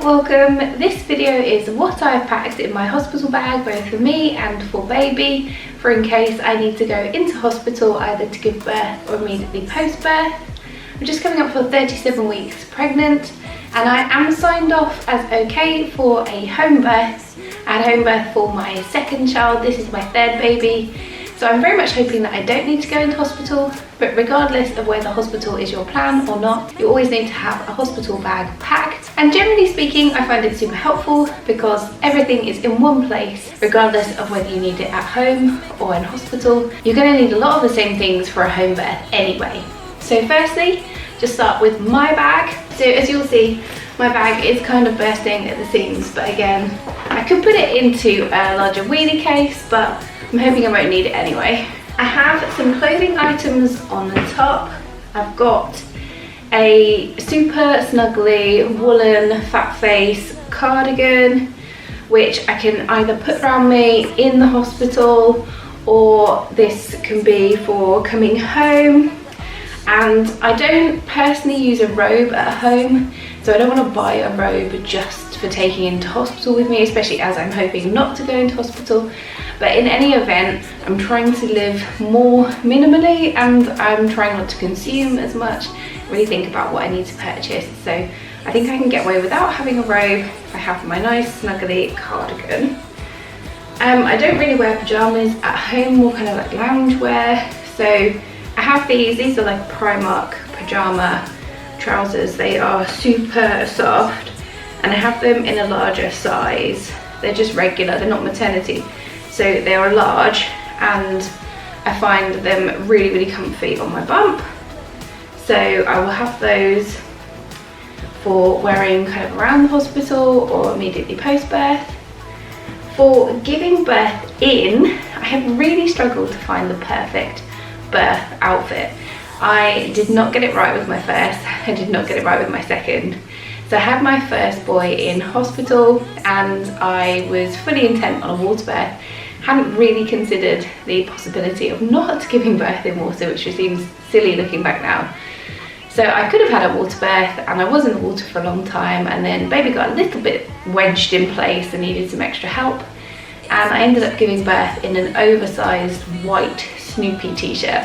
welcome. This video is what I've packed in my hospital bag, both for me and for baby, for in case I need to go into hospital either to give birth or immediately post-birth. I'm just coming up for 37 weeks pregnant and I am signed off as okay for a home birth. I had home birth for my second child, this is my third baby. So I'm very much hoping that I don't need to go into hospital, but regardless of whether hospital is your plan or not, you always need to have a hospital bag packed. And generally speaking, I find it super helpful because everything is in one place, regardless of whether you need it at home or in hospital. You're going to need a lot of the same things for a home birth anyway. So firstly, just start with my bag. So as you'll see, my bag is kind of bursting at the seams, but again, I could put it into a larger wheelie case, but I'm hoping I won't need it anyway. I have some clothing items on the top. I've got a super snuggly woolen fat face cardigan, which I can either put around me in the hospital or this can be for coming home. And I don't personally use a robe at home, so I don't want to buy a robe just for taking into hospital with me, especially as I'm hoping not to go into hospital. But in any event, I'm trying to live more minimally and I'm trying not to consume as much, really think about what I need to purchase. So I think I can get away without having a robe if I have my nice snuggly cardigan. I don't really wear pajamas at home, more kind of like lounge wear. So I have these are like Primark pajama trousers. They are super soft and I have them in a larger size. They're just regular, they're not maternity. So they are large and I find them really, really comfy on my bump. So I will have those for wearing kind of around the hospital or immediately post-birth. For giving birth in, I have really struggled to find the perfect birth outfit. I did not get it right with my first, I did not get it right with my second. So I had my first boy in hospital and I was fully intent on a water birth. Hadn't really considered the possibility of not giving birth in water, which just seems silly looking back now. So I could have had a water birth and I was in the water for a long time, and then baby got a little bit wedged in place and needed some extra help. And I ended up giving birth in an oversized white Snoopy t-shirt,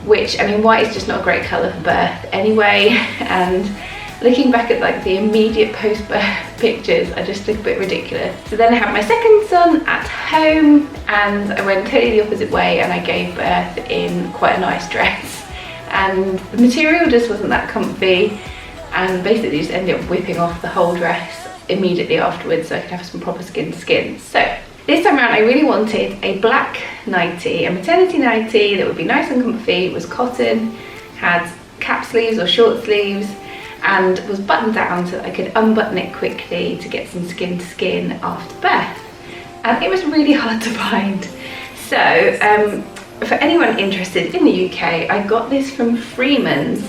which, I mean, white is just not a great colour for birth anyway. And looking back at like the immediate post-birth pictures, I just look a bit ridiculous. So then I had my second son at home and I went totally the opposite way and I gave birth in quite a nice dress. And the material just wasn't that comfy and basically just ended up whipping off the whole dress immediately afterwards so I could have some proper skin to skin. So this time around I really wanted a black nightie, a maternity nightie that would be nice and comfy. It was cotton, had cap sleeves or short sleeves, and was buttoned down so that I could unbutton it quickly to get some skin to skin after birth. And it was really hard to find. So for anyone interested in the UK, I got this from Freeman's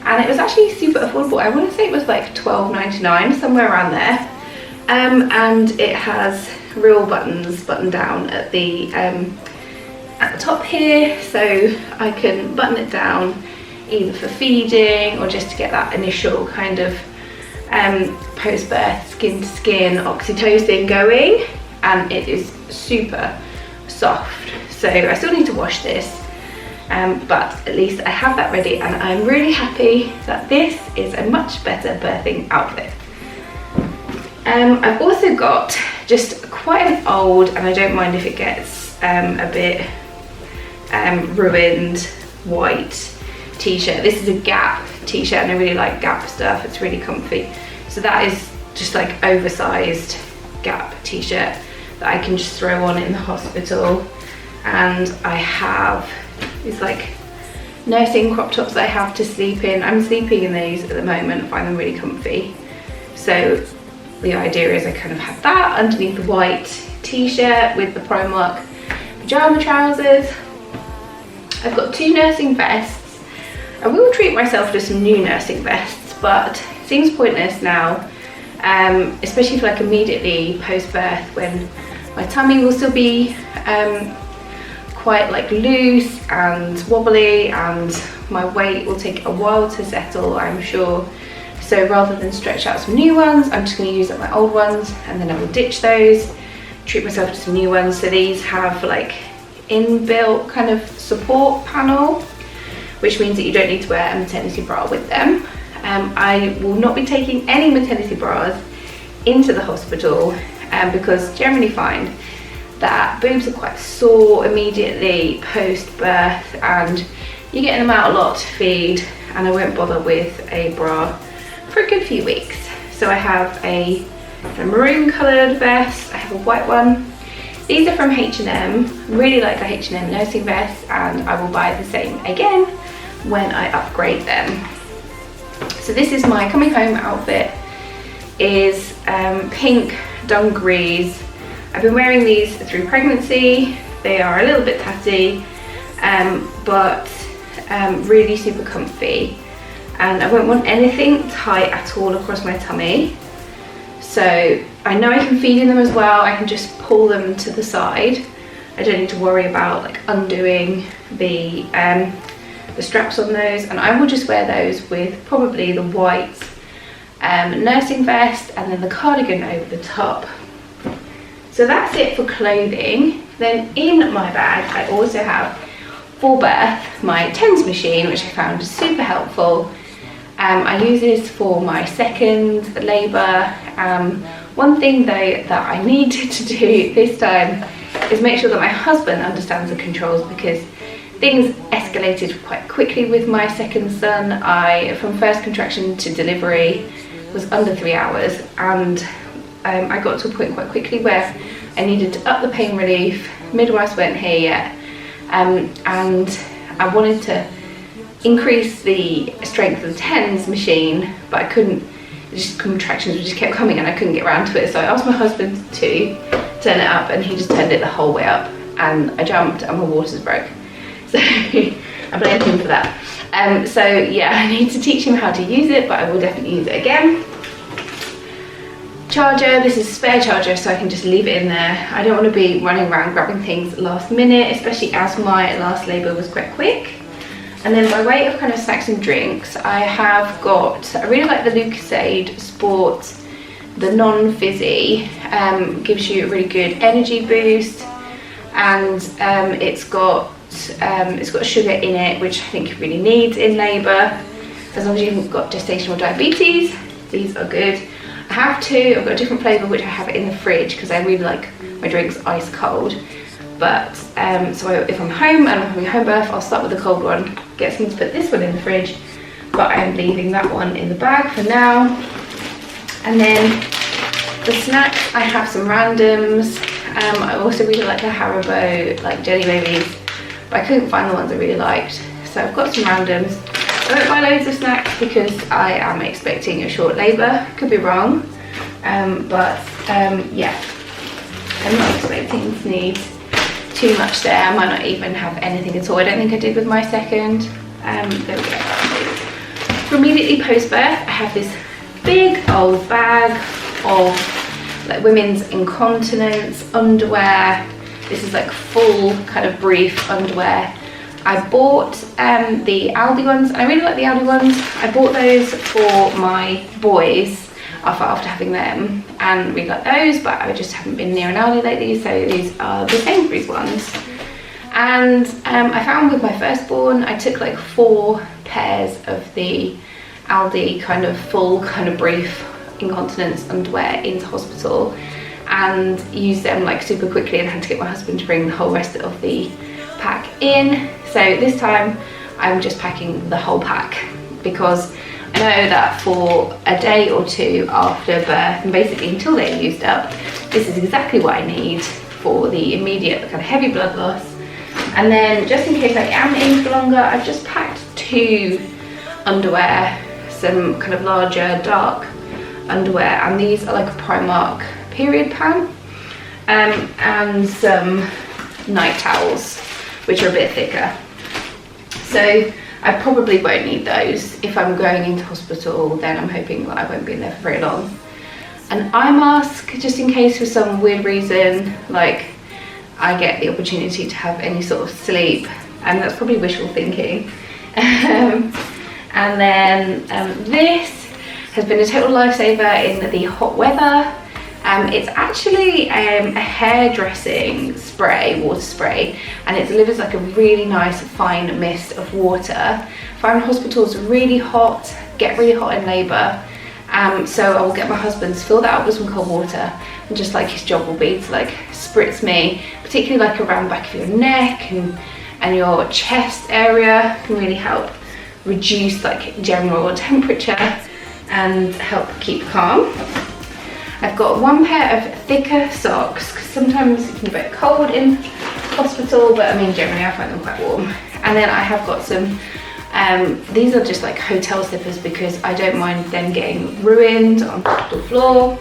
and it was actually super affordable. I want to say it was like £12.99, somewhere around there. And it has real buttons buttoned down at the top here, so I can button it down either for feeding or just to get that initial kind of post-birth skin to skin oxytocin going. And it is super soft, so I still need to wash this, but at least I have that ready and I'm really happy that this is a much better birthing outfit. I've also got just quite an old, and I don't mind if it gets a bit ruined, white t-shirt. This is a Gap t-shirt and I really like Gap stuff, it's really comfy. So that is just like oversized Gap t-shirt that I can just throw on in the hospital. And I have these like nursing crop tops that I have to sleep in. I'm sleeping in these at the moment, I find them really comfy. So the idea is I kind of have that underneath the white t-shirt with the Primark pajama trousers. I've got two nursing vests. I will treat myself to some new nursing vests, but it seems pointless now, especially for like immediately post-birth when my tummy will still be quite like loose and wobbly and my weight will take a while to settle, I'm sure. So rather than stretch out some new ones, I'm just going to use up my old ones, and then I will ditch those, treat myself to some new ones. So these have like inbuilt kind of support panel, which means that you don't need to wear a maternity bra with them. I will not be taking any maternity bras into the hospital because generally find that boobs are quite sore immediately post-birth, and you're getting them out a lot to feed, and I won't bother with a bra for a good few weeks. So I have a maroon coloured vest, I have a white one. These are from H&M, really like the H&M nursing vest, and I will buy the same again when I upgrade them. So this is my coming home outfit, is pink dungarees. I've been wearing these through pregnancy. They are a little bit tatty, but really super comfy. And I won't want anything tight at all across my tummy. So I know I can feed in them as well. I can just pull them to the side. I don't need to worry about like undoing the straps on those, and I will just wear those with probably the white nursing vest and then the cardigan over the top. So that's it for clothing. Then in my bag I also have for birth my TENS machine, which I found super helpful. I use this for my second labour. One thing though that I needed to do this time is make sure that my husband understands the controls, because things escalated quite quickly with my second son. From first contraction to delivery was under 3 hours, and I got to a point quite quickly where I needed to up the pain relief. Midwives weren't here yet, and I wanted to increase the strength of the TENS machine, but I couldn't. Just contractions just kept coming and I couldn't get around to it. So I asked my husband to turn it up, and he just turned it the whole way up, and I jumped and my waters broke. So I blame him for that. So yeah, I need to teach him how to use it, but I will definitely use it again. Charger, this is a spare charger, so I can just leave it in there. I don't want to be running around grabbing things last minute, especially as my last labour was quite quick. And then by way of kind of snacks and drinks, I have got, I really like the Lucasade Sport, the non-fizzy, gives you a really good energy boost, and it's got sugar in it, which I think you really need in labour. As long as you haven't got gestational diabetes, these are good. I have two. I've got a different flavour which I have in the fridge because I really like my drinks ice cold. But so if I'm home and I'm having a home birth, I'll start with the cold one, get someone to put this one in the fridge, but I'm leaving that one in the bag for now. And then the snacks, I have some randoms. I also really like the Haribo like jelly babies, but I couldn't find the ones I really liked, so I've got some randoms. I won't buy loads of snacks because I am expecting a short labour, could be wrong, but yeah, I'm not expecting to need too much there. I might not even have anything at all. I don't think I did with my second. There we go. For immediately post-birth, I have this big old bag of like women's incontinence underwear. This is like full kind of brief underwear. I bought the Aldi ones, and I really like the Aldi ones. I bought those for my boys after having them, and really like those, but I just haven't been near an Aldi lately, so these are the Sainsbury's ones. And I found with my firstborn, I took like 4 pairs of the Aldi kind of full kind of brief incontinence underwear into hospital, and used them like super quickly, and had to get my husband to bring the whole rest of the pack in. So this time I'm just packing the whole pack, because I know that for a day or two after birth, and basically until they're used up, this is exactly what I need for the immediate kind of heavy blood loss. And then just in case I am in for longer, I've just packed 2 underwear, some kind of larger dark underwear, and these are like a Primark period pant, and some night towels, which are a bit thicker. So I probably won't need those. If I'm going into hospital, then I'm hoping that I won't be in there for very long. An eye mask, just in case for some weird reason, like I get the opportunity to have any sort of sleep, and that's probably wishful thinking. And then this, has been a total lifesaver in the hot weather. It's actually a hairdressing spray, water spray, and it delivers like a really nice fine mist of water. If I'm in hospitals really hot, get really hot in labour, so I will get my husband to fill that up with some cold water, and just like his job will be to like spritz me, particularly like around the back of your neck and your chest area. Can really help reduce like general temperature and help keep calm. I've got one pair of thicker socks because sometimes it can be a bit cold in hospital, but I mean generally I find them quite warm. And then I have got some, these are just like hotel slippers because I don't mind them getting ruined on the hospital floor.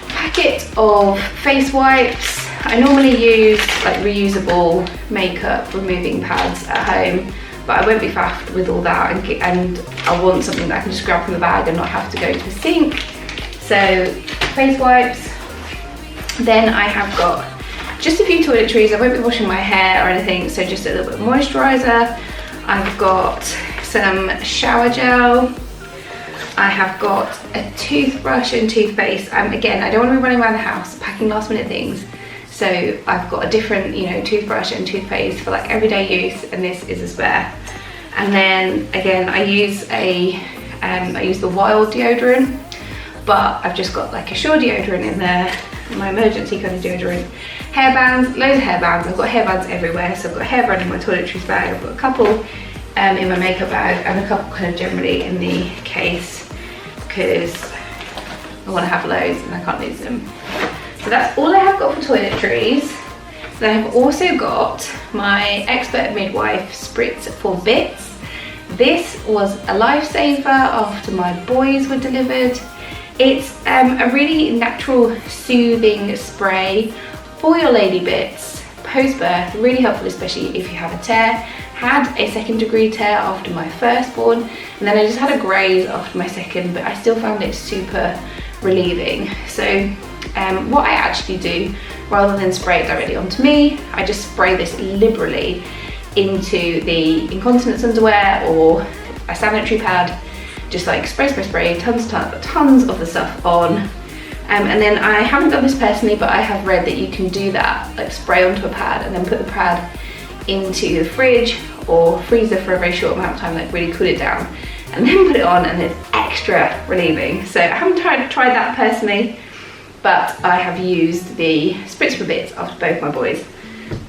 Packet of face wipes. I normally use like reusable makeup removing pads at home, but I won't be faffed with all that, and I want something that I can just grab from the bag and not have to go to the sink. So face wipes. Then I have got just a few toiletries. I won't be washing my hair or anything, so just a little bit of moisturiser. I've got some shower gel. I have got a toothbrush and toothpaste. Again, I don't want to be running around the house packing last minute things, so I've got a different, you know, toothbrush and toothpaste for like everyday use, and this is a spare. And then again, I use the Wild deodorant, but I've just got like a Sure deodorant in there, my emergency kind of deodorant. Hairbands, loads of hairbands. I've got hairbands everywhere, so I've got a hairband in my toiletries bag, I've got a couple in my makeup bag, and a couple kind of generally in the case because I want to have loads and I can't lose them. So that's all I have got for toiletries. Then I've also got my Expert Midwife Spritz for Bits. This was a lifesaver after my boys were delivered. It's a really natural, soothing spray for your lady bits post-birth. Really helpful, especially if you have a tear. Had a 2nd degree tear after my firstborn, and then I just had a graze after my second, but I still found it super relieving. So what I actually do, rather than spray it directly onto me, I just spray this liberally into the incontinence underwear or a sanitary pad. Just like spray, tons of the stuff on. And then I haven't done this personally, but I have read that you can do that, like spray onto a pad and then put the pad into the fridge or freezer for a very short amount of time, like really cool it down, and then put it on, and it's extra relieving. So I haven't tried that personally, but I have used the Spritz for Bits after both my boys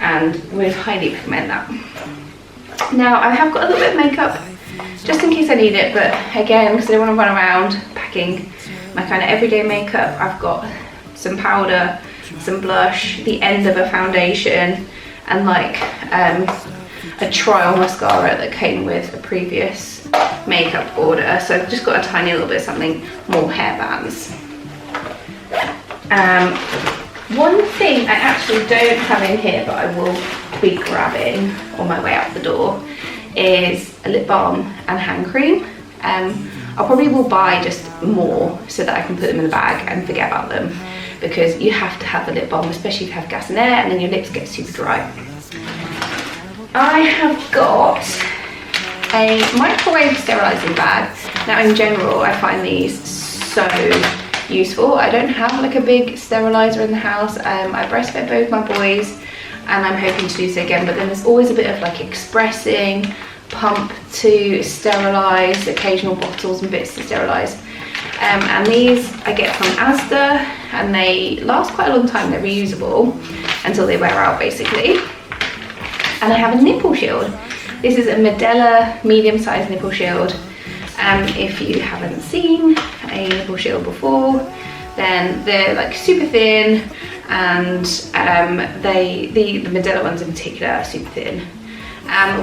and would highly recommend that. Now I have got a little bit of makeup just in case I need it, but again, because I don't want to run around packing my kind of everyday makeup, I've got some powder, some blush, the end of a foundation, and like a trial mascara that came with a previous makeup order. So I've just got a tiny little bit of something, more hairbands. One thing I actually don't have in here, but I will be grabbing on my way out the door, is a lip balm and hand cream. I probably will buy just more so that I can put them in the bag and forget about them, because you have to have the lip balm, especially if you have gas in there and then your lips get super dry. I have got a microwave sterilising bag. Now in general, I find these so useful. I don't have like a big steriliser in the house. I breastfed both my boys and I'm hoping to do so again, but then there's always a bit of like expressing, pump to sterilise, occasional bottles and bits to sterilise. And these I get from Asda, and they last quite a long time. They're reusable until they wear out basically. And I have a nipple shield. This is a Medela medium-sized nipple shield. If you haven't seen a nipple shield before, then they're like super thin, and the Medela ones in particular are super thin.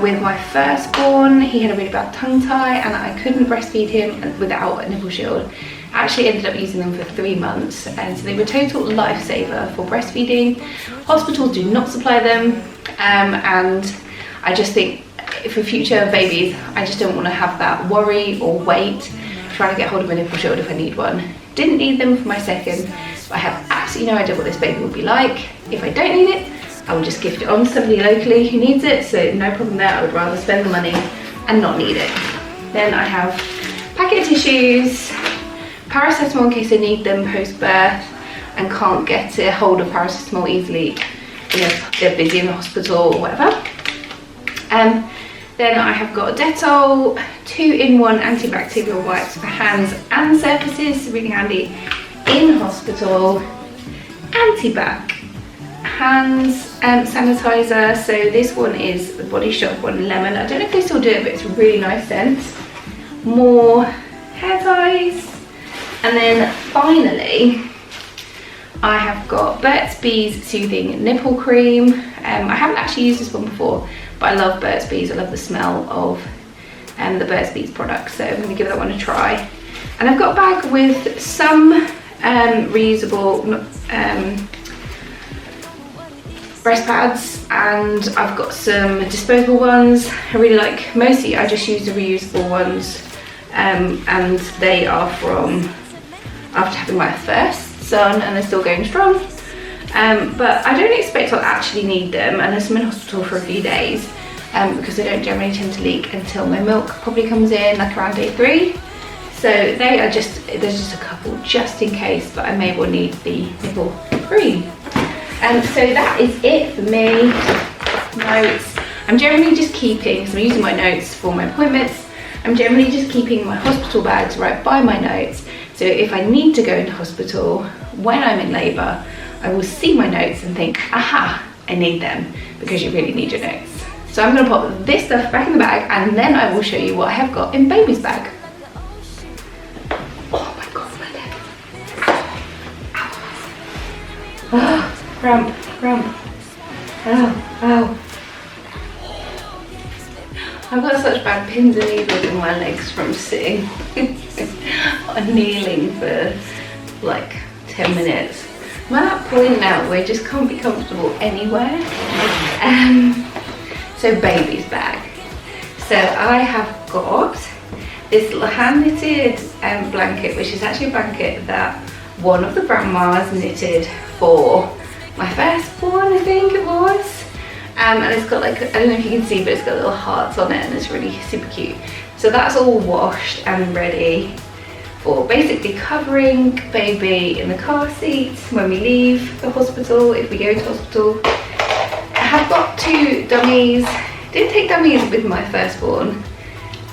With my firstborn, he had a really bad tongue tie and I couldn't breastfeed him without a nipple shield. I actually ended up using them for 3 months, and so they were a total lifesaver for breastfeeding. Hospitals do not supply them, and I just think for future babies, I just don't want to have that worry or wait trying to get hold of a nipple shield if I need one. Didn't need them for my second, but I have absolutely no idea what this baby will be like. If I don't need it, I will just gift it on to somebody locally who needs it, so no problem there. I would rather spend the money and not need it. Then I have packet of tissues, paracetamol in case I need them post-birth and can't get a hold of paracetamol easily, you know, they're busy in the hospital or whatever. Then I have got a Dettol 2-in-1 antibacterial wipes for hands and surfaces, really handy in hospital. Antibac hands sanitizer, so this one is the Body Shop one, lemon. I don't know if they still do it, but it's a really nice scent. More hair ties, and then finally I have got Burt's Bees Soothing Nipple Cream. I haven't actually used this one before, but I love Burt's Bees. I love the smell of the Burt's Bees products, so I'm going to give that one a try. And I've got a bag with some reusable breast pads, and I've got some disposable ones. I really like, mostly I just use the reusable ones, and they are from after having my first son, and they're still going strong. But I don't expect I'll actually need them unless I'm in hospital for a few days, because they don't generally tend to leak until my milk probably comes in like around day 3. So they are just, there's just a couple just in case, but I may well need the nipple cream. So that is it for me. Notes. I'm generally just keeping, so I'm using my notes for my appointments. I'm generally just keeping my hospital bags right by my notes. So if I need to go into hospital when I'm in labour, I will see my notes and think, aha, I need them, because you really need your notes. So I'm going to pop this stuff back in the bag, and then I will show you what I have got in baby's bag. Oh my god, my leg. Oh, cramp, cramp. Ow, ow. I've got such bad pins and needles in my legs from sitting or kneeling for like 10 minutes. I'm at that point now where I just can't be comfortable anywhere. So baby's bag. So I have got this little hand knitted blanket, which is actually a blanket that one of the grandmas knitted for my firstborn, I think it was. And it's got like, I don't know if you can see, but it's got little hearts on it, and it's really super cute. So that's all washed and ready for basically covering baby in the car seat when we leave the hospital, if we go to hospital. I have got 2 dummies. Didn't take dummies with my firstborn,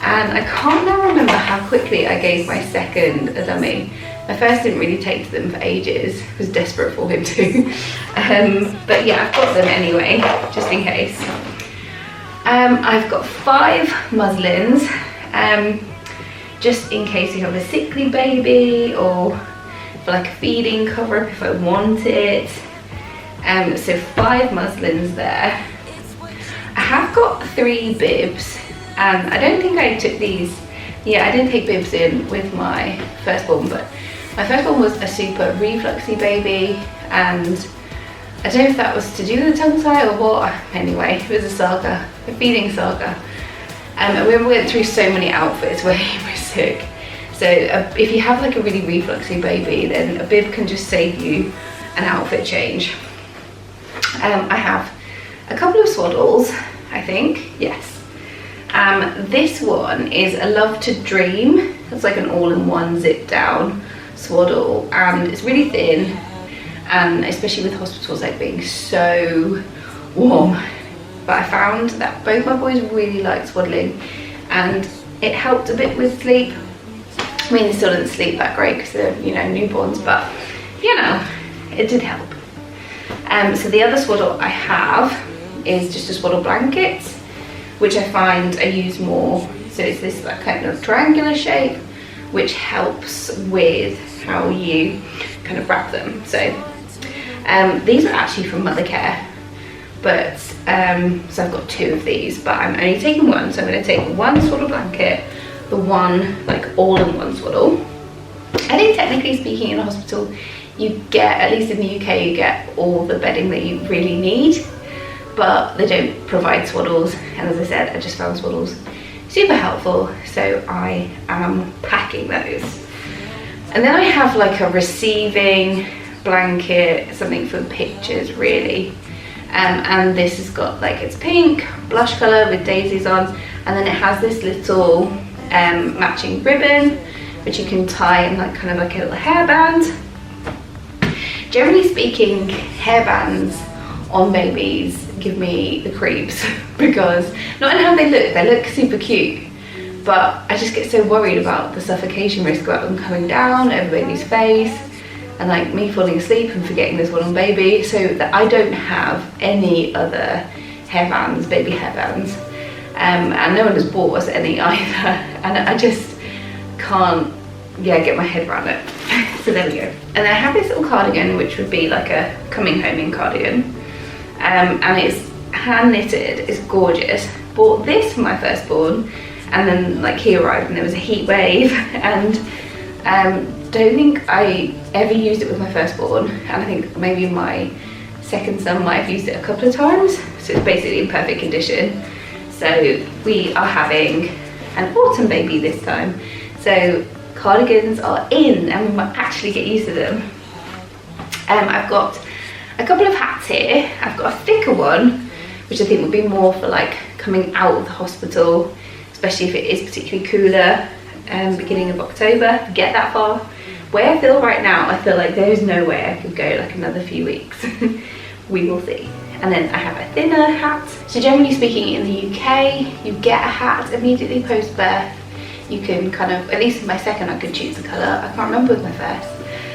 and I can't now remember how quickly I gave my second a dummy. My first didn't really take to them for ages. I was desperate for him too. But yeah, I've got them anyway, just in case. I've got 5 muslins, just in case you have a sickly baby, or for like a feeding cover up if I want it. So 5 muslins there. I have got 3 bibs, and I don't think I took these. Yeah, I didn't take bibs in with my firstborn, but my firstborn was a super refluxy baby, and I don't know if that was to do with the tongue tie or what. Anyway, it was a saga, a feeding saga. And we went through so many outfits where he was sick. So if you have like a really refluxy baby, then a bib can just save you an outfit change. I have a couple of swaddles, I think, yes. This one is a Love to Dream. It's like an all-in-one zip down swaddle, and it's really thin, and especially with hospitals like being so warm. But I found that both my boys really like swaddling, and it helped a bit with sleep. I mean, they still didn't sleep that great because they're, you know, newborns, but you know, it did help. So the other swaddle I have is just a swaddle blanket, which I find I use more. So it's this like kind of triangular shape, which helps with how you kind of wrap them. So these are actually from Mothercare, but so I've got 2 of these, but I'm only taking one. So I'm going to take one swaddle blanket, the one like all-in-one swaddle. I think technically speaking in a hospital, you get, at least in the UK, you get all the bedding that you really need, but they don't provide swaddles. And as I said, I just found swaddles super helpful, so I am packing those. And then I have like a receiving blanket, something for pictures really. And this has got like, it's pink blush color with daisies on, and then it has this little matching ribbon, which you can tie in like kind of like a little hairband. Generally speaking, hairbands on babies give me the creeps because not in how they look super cute, but I just get so worried about the suffocation risk about them coming down over baby's face and like me falling asleep and forgetting there's one on baby, so that I don't have any other hairbands, baby hairbands, and no one has bought us any either, and I just can't get my head around it. So there we go. And then I have this little cardigan, which would be like a coming home in cardigan, and it's hand knitted, it's gorgeous. Bought this for my firstborn, and then like he arrived and there was a heat wave, and don't think I ever used it with my firstborn, and I think maybe my second son might have used it a couple of times, so it's basically in perfect condition. So we are having an autumn baby this time, so cardigans are in and we might actually get used to them. I've got a couple of hats here. I've got a thicker one, which I think would be more for like coming out of the hospital, especially if it is particularly cooler, beginning of October, get that far. Where I feel right now, I feel like there's no way I could go like another few weeks. We will see. And then I have a thinner hat. So generally speaking, in the UK, you get a hat immediately post-birth. You can kind of, at least with my second, I could choose the colour. I can't remember with my first.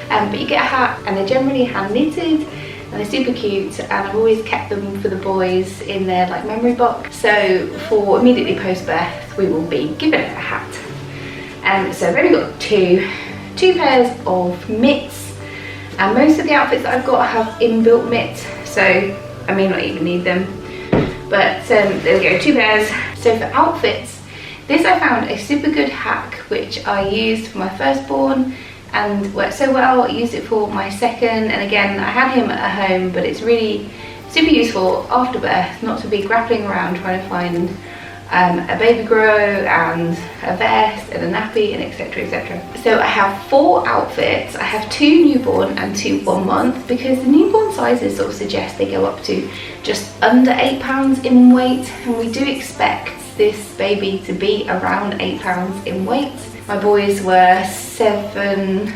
But you get a hat, and they're generally hand knitted, and they're super cute, and I've always kept them for the boys in their like memory box. So for immediately post-birth, we will be given a hat. So I've only got two pairs of mitts, and most of the outfits that I've got have inbuilt mitts, so I may not even need them, but there we go, 2 pairs. So for outfits, this I found a super good hack which I used for my firstborn and worked so well. I used it for my second, and again I had him at home, but it's really super useful after birth not to be grappling around trying to find a baby grow and a vest and a nappy and etc, etc. So I have 4 outfits. I have 2 newborn and 2 1 month, because the newborn sizes sort of suggest they go up to just under 8 pounds in weight, and we do expect this baby to be around 8 pounds in weight. My boys were 7,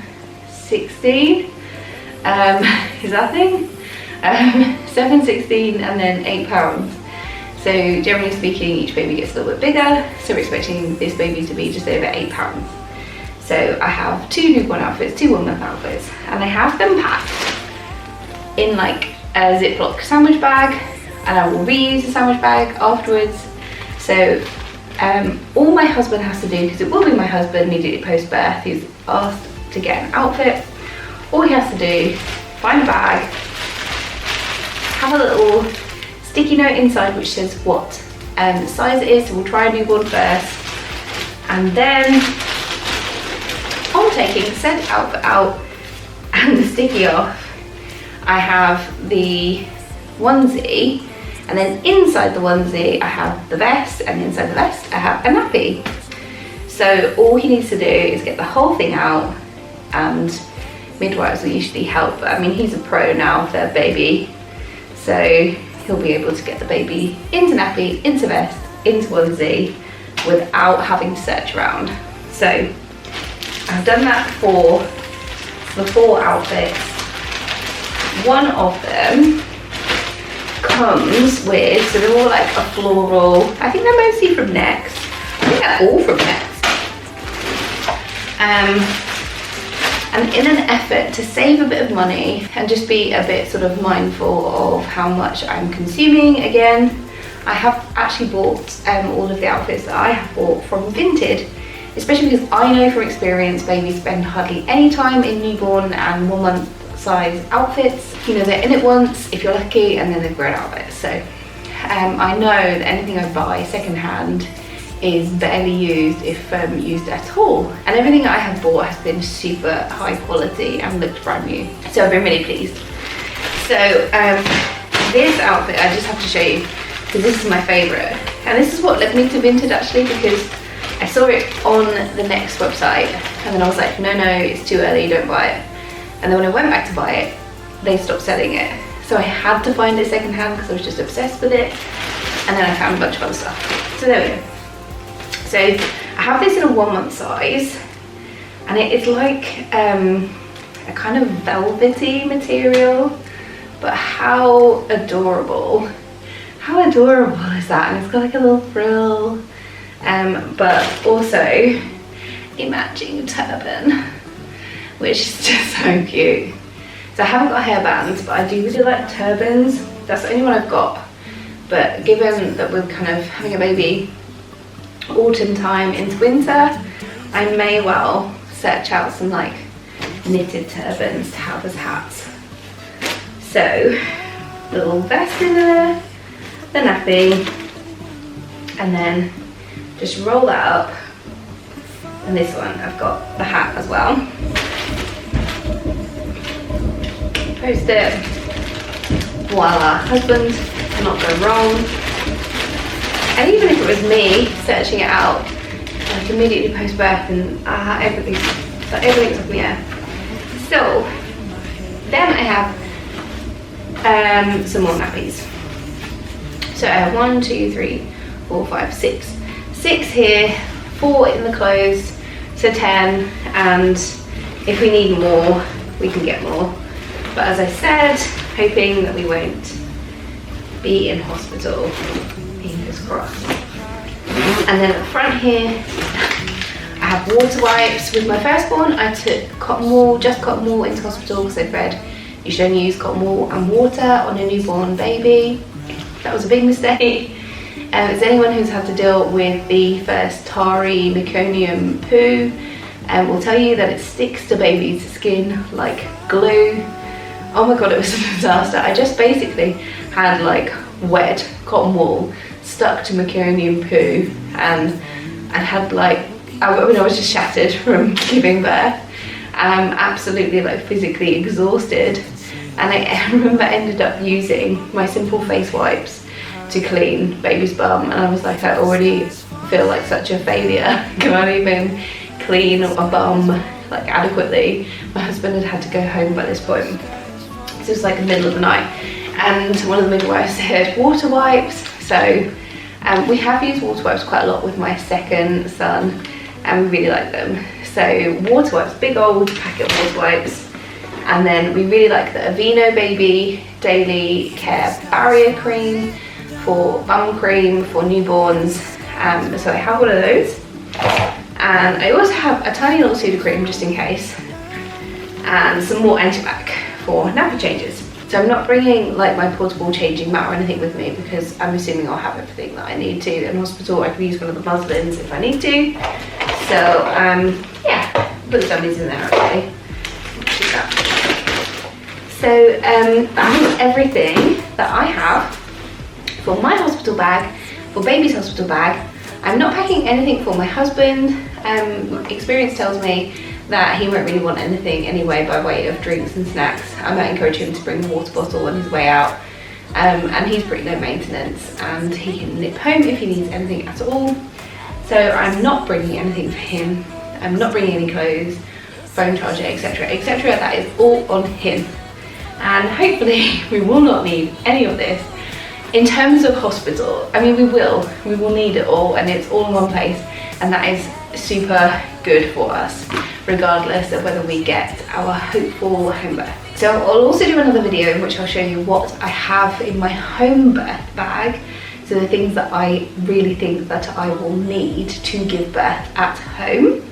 16, is that a thing? 7, 16 and then 8 pounds. So generally speaking, each baby gets a little bit bigger, so we're expecting this baby to be just over 8 pounds. So I have 2 newborn outfits, 2 1 month outfits, and I have them packed in like a Ziploc sandwich bag, and I will reuse the sandwich bag afterwards. So all my husband has to do, because it will be my husband immediately post-birth who's asked to get an outfit, all he has to do, find a bag, have a little sticky note inside which says what size it is, so we'll try a newborn first, and then on taking said outfit out and the sticky off, I have the onesie, and then inside the onesie I have the vest, and inside the vest I have a nappy. So all he needs to do is get the whole thing out, and midwives will usually help, but I mean he's a pro now with their baby, so he'll be able to get the baby into nappy, into vest, into onesie without having to search around. So I've done that for the 4 outfits. One of them comes with, so they're all like a floral, I think they're mostly from Next. I think they're all from Next. And in an effort to save a bit of money and just be a bit sort of mindful of how much I'm consuming, again, I have actually bought all of the outfits that I have bought from Vinted, especially because I know from experience babies spend hardly any time in newborn and 1 month size outfits. You know, they're in it once if you're lucky, and then they've grown out of it. So I know that anything I buy secondhand is barely used, if used at all, and everything I have bought has been super high quality and looked brand new, so I've been really pleased. So this outfit I just have to show you because this is my favourite, and this is what led me to Vinted actually, because I saw it on the Next website and then I was like, no, it's too early, don't buy it. And then when I went back to buy it, they stopped selling it, so I had to find it secondhand because I was just obsessed with it, and then I found a bunch of other stuff. So there we go. So I have this in a 1 month size, and it is like a kind of velvety material, but how adorable is that? And it's got like a little frill, but also a matching turban, which is just so cute. So I haven't got hairbands, but I do really like turbans. That's the only one I've got, but given that we're kind of having a baby autumn time into winter, I may well search out some like knitted turbans to have as hats. So little vest in there, the nappy, and then just roll that up. And this one, I've got the hat as well. Post it. Voila, husband cannot go wrong. And even if it was me searching it out, like immediately post birth, and everything's up in the air. So then I have some more nappies. So I have 1, 2, 3, 4, 5, 6. 6 here, 4 in the clothes, so 10, and if we need more, we can get more. But as I said, hoping that we won't be in hospital, fingers crossed. And then at the front here, I have water wipes. With my firstborn, I took cotton wool, just cotton wool into hospital because they'd read you should only use cotton wool and water on a newborn baby. That was a big mistake. As anyone who's had to deal with the first tarry meconium poo will tell you that it sticks to baby's skin like glue. Oh my god, it was a disaster. I just basically had like wet cotton wool stuck to meconium poo, and I had like, I was just shattered from giving birth. I'm absolutely like physically exhausted, and I remember I ended up using my simple face wipes to clean baby's bum, and I was like, I already feel like such a failure. Can't even clean a bum like adequately. My husband had to go home by this point. So it was like the middle of the night, and one of the midwives said water wipes. So we have used water wipes quite a lot with my second son, and we really like them. So water wipes, big old packet of water wipes, and then we really like the Aveeno Baby Daily Care Barrier Cream for bum cream for newborns. So I have one of those, and I also have a tiny little Sudocreme just in case, and some more antibac for nappy changes. So I'm not bringing like my portable changing mat or anything with me because I'm assuming I'll have everything that I need to in hospital. I can use one of the muslins if I need to. So yeah, put the dummies in there actually. So that's everything that I have for my hospital bag, for baby's hospital bag. I'm not packing anything for my husband. Experience tells me that he won't really want anything anyway by way of drinks and snacks. I might encourage him to bring the water bottle on his way out, and he's pretty low maintenance and he can nip home if he needs anything at all. So I'm not bringing anything for him. I'm not bringing any clothes, phone charger, etc, etc. That is all on him, and hopefully we will not need any of this. In terms of hospital, I mean, we will need it all, and it's all in one place, and that is super good for us, regardless of whether we get our hopeful home birth. So I'll also do another video in which I'll show you what I have in my home birth bag, so the things that I really think that I will need to give birth at home.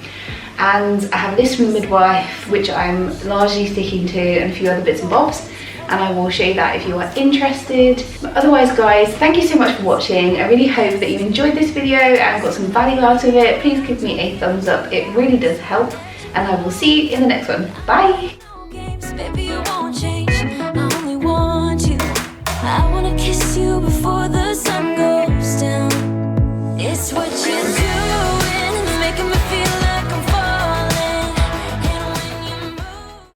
And I have a list from the midwife which I'm largely sticking to, and a few other bits and bobs, and I will show you that if you are interested. But otherwise guys, thank you so much for watching. I really hope that you enjoyed this video and got some value out of it. Please give me a thumbs up, it really does help, and I will see you in the next one. Bye!